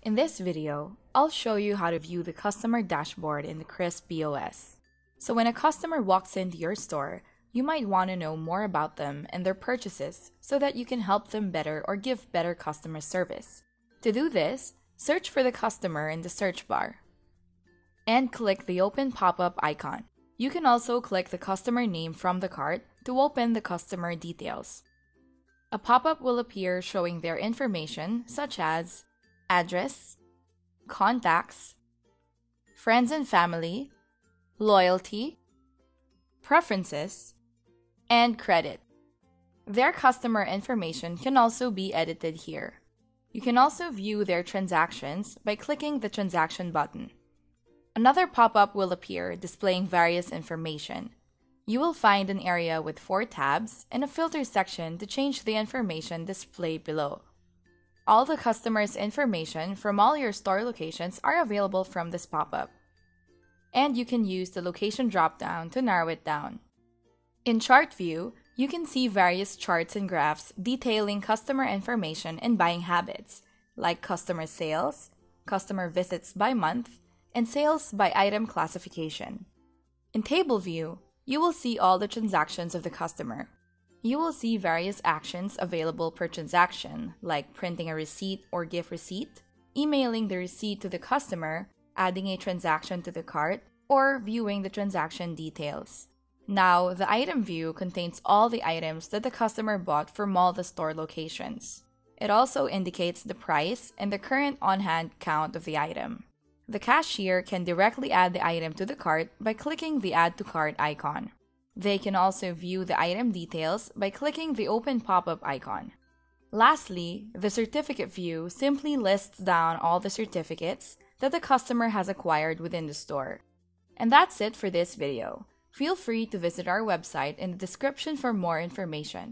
In this video, I'll show you how to view the customer dashboard in the KRISP POS. So when a customer walks into your store, you might want to know more about them and their purchases so that you can help them better or give better customer service. To do this, search for the customer in the search bar and click the open pop-up icon. You can also click the customer name from the cart to open the customer details. A pop-up will appear showing their information such as address, contacts, friends and family, loyalty, preferences, and credit. Their customer information can also be edited here. You can also view their transactions by clicking the transaction button. Another pop-up will appear displaying various information. You will find an area with 4 tabs and a filter section to change the information displayed below. All the customer's information from all your store locations are available from this pop-up. And you can use the location drop-down to narrow it down. In Chart View, you can see various charts and graphs detailing customer information and buying habits, like customer sales, customer visits by month, and sales by item classification. In Table View, you will see all the transactions of the customer. You will see various actions available per transaction, like printing a receipt or gift receipt, emailing the receipt to the customer, adding a transaction to the cart, or viewing the transaction details. Now, the item view contains all the items that the customer bought from all the store locations. It also indicates the price and the current on-hand count of the item. The cashier can directly add the item to the cart by clicking the Add to Cart icon. They can also view the item details by clicking the open pop-up icon. Lastly, the certificate view simply lists down all the certificates that the customer has acquired within the store. And that's it for this video. Feel free to visit our website in the description for more information.